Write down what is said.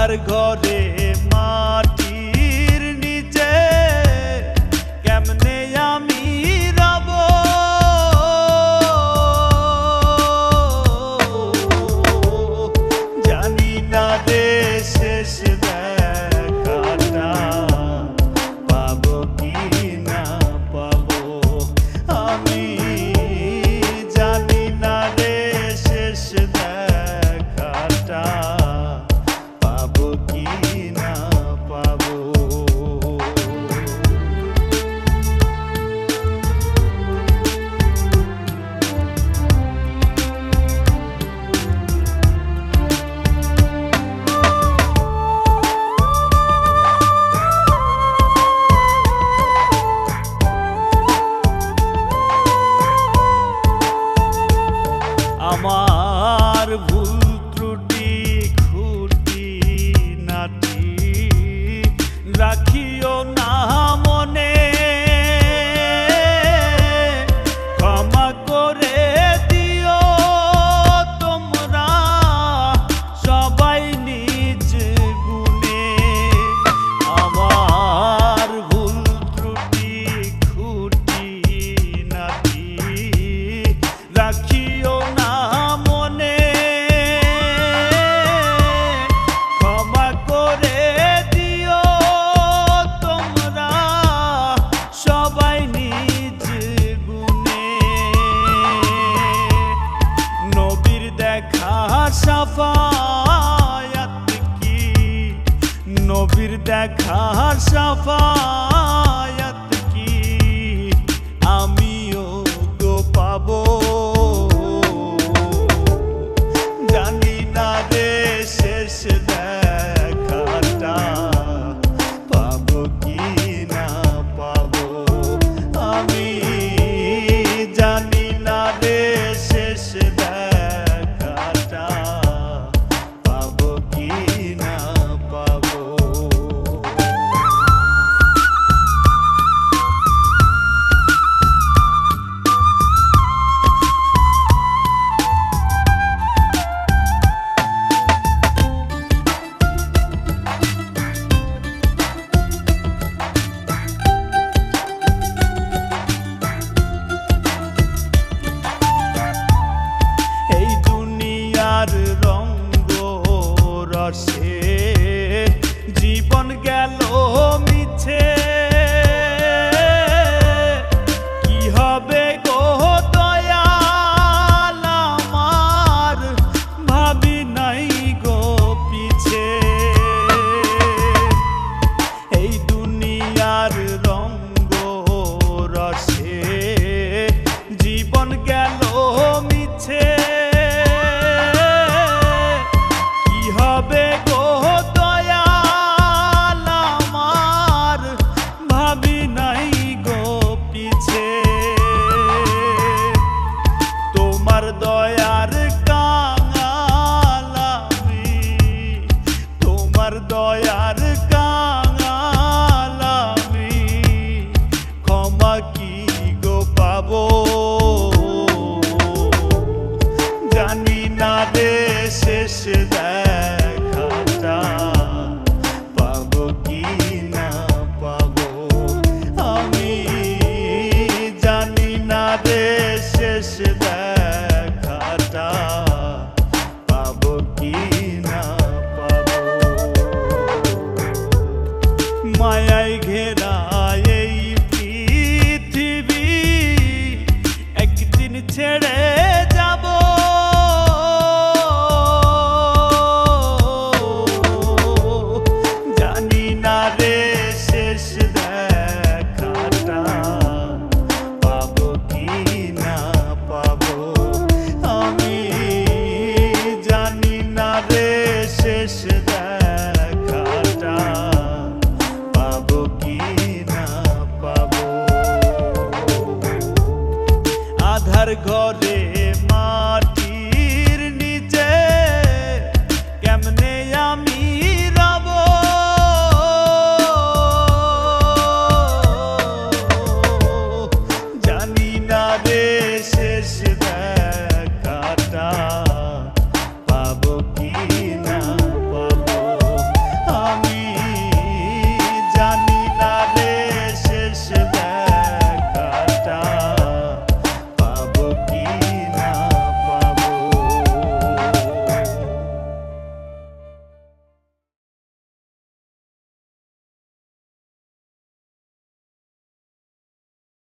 আধার ঘরে মাটির নিচে কেমনে আমি রব। জানি না রে শেষ দেখাটা পাবো কি না পাবো, আমি জানি না রে শেষ দেখাটা পাবো কি না পাবো। আমার ভুল ত্রুটি খুঁটি নাটি রাখিও না মনে, ক্ষমা করে দিও তোমরা সবাই নিজ গুণে। আমার ভুল ত্রুটি খুঁটি নাটি রাখিও না মনে, ক্ষমা করে দিও তোমরা সবাই নিজ গুণে। নবীর দেখা সাফায়াত কি, নবীর দেখা সাফায়াত কি আমিও গো পাবো। জানি না রে শেষ দেখাটা পাবো কি না পাবো, আমি জানি না রে শেষ দেখাটা পাবো কি না পাবো। এই দুনিয়ার রঙ্গ রসে জীবন গেল মিছে, কি হবে গো দয়াল আমার ভাবি নাই গো পিছে। এই দুনিয়ার রঙ্গ রসে জীবন গেল মিছে, কি হবে গো দয়াল আমার ভাবি নাই গো পিছে। তোমার দয়ার কাঙাল আমি, তোমার দয়ার কাঙাল আমি, ক্ষমা কি গো পাবো। জানি না রে শেষ দেখাটা পাবো কি না পাবো, আমি জানি না রে শেষ দেখাটা পাবো কি না পাবো। মায়ায় ঘেরা এই পৃথিবী একদিন ছেড়ে যাব। জানি না রে শেষ দেখাটা পাবো কি না পাবো, আমি জানি না রে শেষ দেখা।